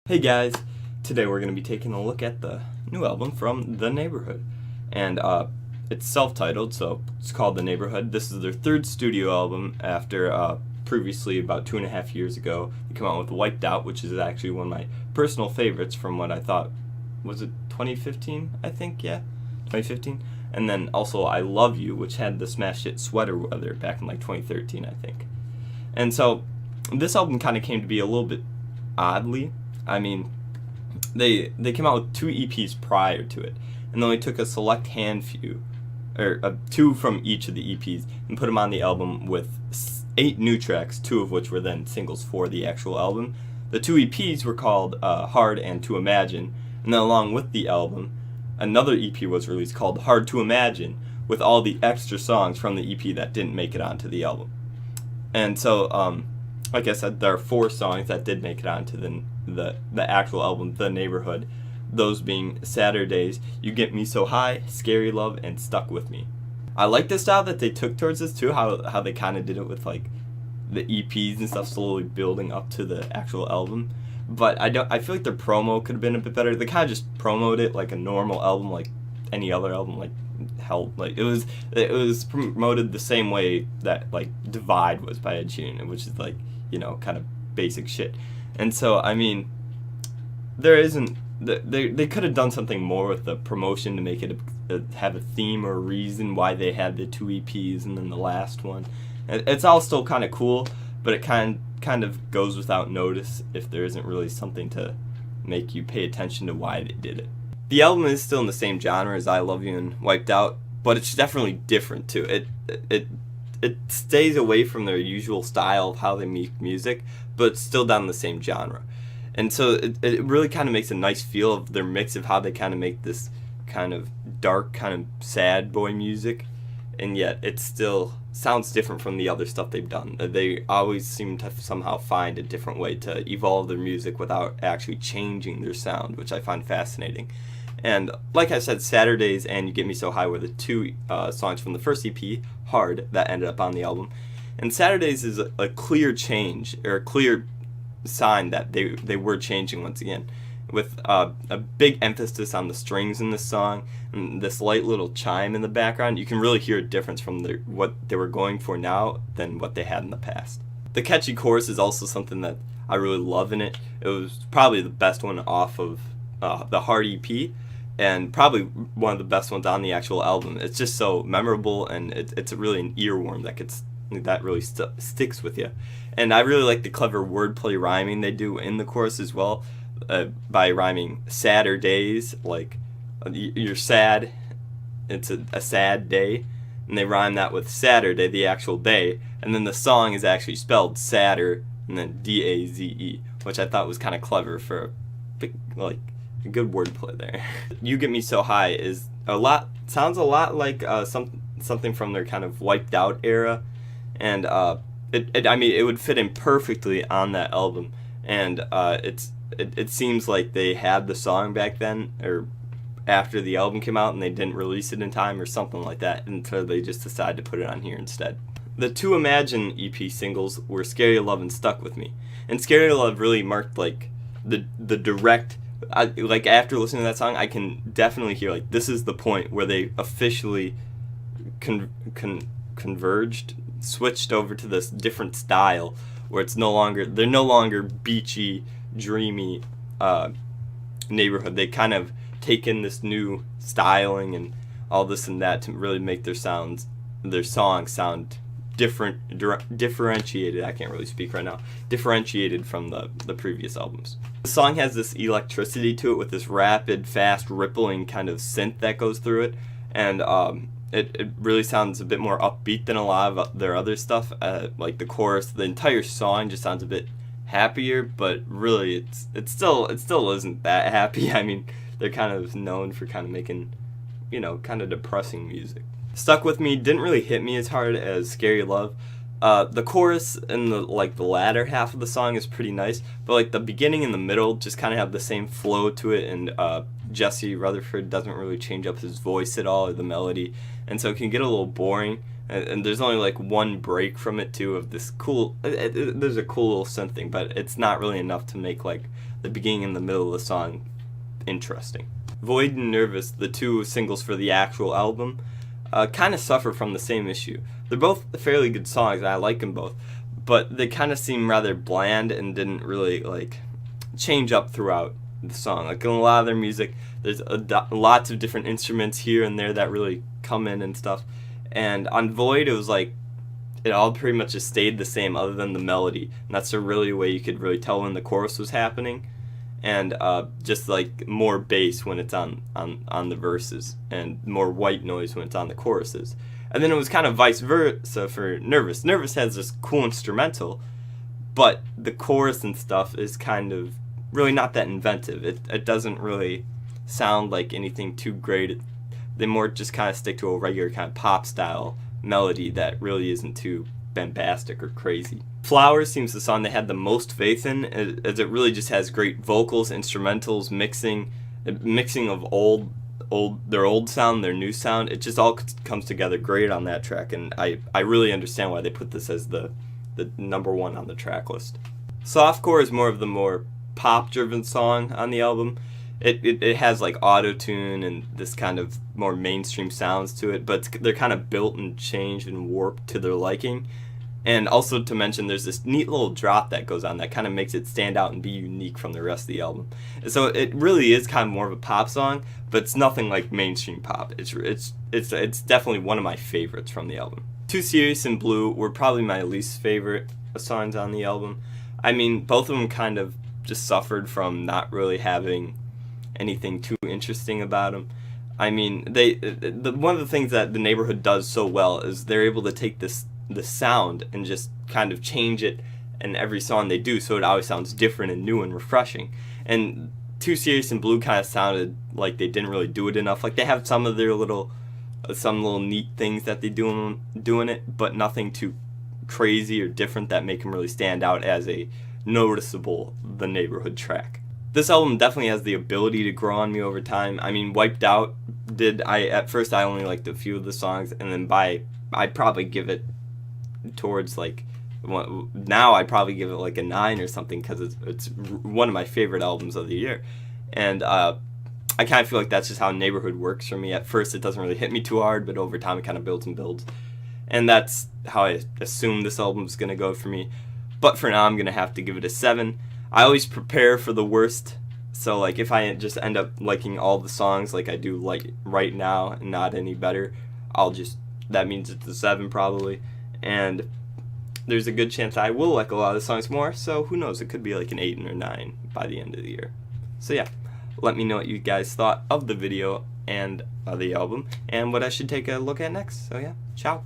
Hey guys, today we're going to be taking a look at the new album from The Neighbourhood, and it's self-titled, so it's called The Neighbourhood. This is their third studio album after previously, about 2.5 years ago, they came out with Wiped Out, which is actually one of my personal favorites from what I thought, was it 2015, I think, yeah, 2015, and then also I Love You, which had the smash hit Sweater Weather back in like 2013, I think. And so this album kind of came to be a little bit oddly. I mean, they came out with 2 EPs prior to it, and they only took a select handful, or 2 from each of the EPs, and put them on the album with 8 new tracks, 2 of which were then singles for the actual album. The 2 EPs were called Hard and To Imagine, and then along with the album, another EP was released called Hard to Imagine, with all the extra songs from the EP that didn't make it onto the album. And so, like I said, there are 4 songs that did make it onto the actual album, The Neighbourhood, those being Saturdays, You Get Me So High, Scary Love, and Stuck With Me. I like the style that they took towards this too, how they kind of did it with like the EPs and stuff slowly building up to the actual album. But I feel like their promo could have been a bit better. They kind of just promoted it like a normal album, like any other album, like hell, like it was promoted the same way that like Divide was by Ed Sheeran, which is like, you know, kind of basic shit. And so, I mean, they could have done something more with the promotion to make it have a theme or a reason why they had the 2 EPs and then the last one. It's all still kind of cool, but it kind of goes without notice if there isn't really something to make you pay attention to why they did it. The album is still in the same genre as I Love You and Wiped Out, but it's definitely different too. It stays away from their usual style of how they make music, but it's still down the same genre. And so it really kind of makes a nice feel of their mix of how they kind of make this kind of dark, kind of sad boy music, and yet it still sounds different from the other stuff they've done. They always seem to somehow find a different way to evolve their music without actually changing their sound, which I find fascinating. And like I said, Saturdays and You Get Me So High were the 2 songs from the first EP, Hard, that ended up on the album. And Saturdays is a clear change, or a clear sign that they were changing once again, with a big emphasis on the strings in this song and this light little chime in the background. You can really hear a difference from what they were going for now than what they had in the past. The catchy chorus is also something that I really love in it. It was probably the best one off of the Hard EP, and probably one of the best ones on the actual album. It's just so memorable, and it's really an earworm that really sticks with you. And I really like the clever wordplay rhyming they do in the chorus as well, by rhyming Saturdays, like you're sad, it's a sad day, and they rhyme that with Saturday, the actual day, and then the song is actually spelled Sadder and then Daze, which I thought was kind of clever for a big, like, a good wordplay there. You Get Me So High sounds a lot like something from their kind of Wiped Out era, and it would fit in perfectly on that album. And it seems like they had the song back then, or after the album came out, and they didn't release it in time or something like that, and so they just decided to put it on here instead. The 2 Imagine EP singles were Scary Love and Stuck With Me, and Scary Love really marked like the direct. Like after listening to that song, I can definitely hear like this is the point where they officially converged, switched over to this different style where they're no longer beachy, dreamy Neighborhood. They kind of take in this new styling and all this and that to really make their songs sound differentiated. I can't really speak right now. Differentiated from the previous albums. The song has this electricity to it with this rapid, fast, rippling kind of synth that goes through it, and it really sounds a bit more upbeat than a lot of their other stuff. Like the chorus, the entire song just sounds a bit happier, but really it still isn't that happy. I mean, they're kind of known for kind of making, you know, kind of depressing music. Stuck With Me didn't really hit me as hard as Scary Love, The chorus and the latter half of the song is pretty nice, but like the beginning and the middle just kind of have the same flow to it, and Jesse Rutherford doesn't really change up his voice at all or the melody, and so it can get a little boring. And there's only like one break from it too of this cool. There's a cool little synth thing, but it's not really enough to make like the beginning and the middle of the song interesting. Void and Nervous, the two singles for the actual album, kind of suffer from the same issue. They're both fairly good songs, and I like them both, but they kind of seem rather bland and didn't really like change up throughout the song. Like in a lot of their music, there's lots of different instruments here and there that really come in and stuff. And on Void, it was like it all pretty much just stayed the same other than the melody, and that's the really way you could really tell when the chorus was happening, and just like more bass when it's on the verses, and more white noise when it's on the choruses. And then it was kind of vice versa for Nervous. Nervous has this cool instrumental, but the chorus and stuff is kind of really not that inventive. It doesn't really sound like anything too great. They more just kind of stick to a regular kind of pop style melody that really isn't too bombastic or crazy. Flowers seems the song they had the most faith in, as it really just has great vocals, instrumentals, mixing of their old sound, their new sound. It just all comes together great on that track, and I really understand why they put this as the number one on the track list. Softcore is more of the more pop driven song on the album. It has like auto-tune and this kind of more mainstream sounds to it, but they're kind of built and changed and warped to their liking. And also to mention, there's this neat little drop that goes on that kind of makes it stand out and be unique from the rest of the album. And so it really is kind of more of a pop song, but it's nothing like mainstream pop. It's definitely one of my favorites from the album. Too Serious and Blue were probably my least favorite songs on the album. I mean, both of them kind of just suffered from not really having anything too interesting about them. I mean, one of the things that the Neighbourhood does so well is they're able to take the sound and just kind of change it in every song they do, so it always sounds different and new and refreshing. And Too Serious and Blue kind of sounded like they didn't really do it enough. Like they have some of their little neat things that they do in it, but nothing too crazy or different that make them really stand out as a noticeable The Neighbourhood track. This album definitely has the ability to grow on me over time. I mean, Wiped Out at first I only liked a few of the songs, and then I'd probably give it towards like, now I'd probably give it like a 9 or something, because it's one of my favorite albums of the year. And I kind of feel like that's just how Neighbourhood works for me. At first it doesn't really hit me too hard, but over time it kind of builds and builds. And that's how I assume this album's going to go for me. But for now I'm going to have to give it a 7. I always prepare for the worst, so like if I just end up liking all the songs like I do like right now and not any better, that means it's a 7 probably, and there's a good chance I will like a lot of the songs more, so who knows, it could be like an 8 or 9 by the end of the year. So yeah, let me know what you guys thought of the video and of the album, and what I should take a look at next. So yeah, ciao.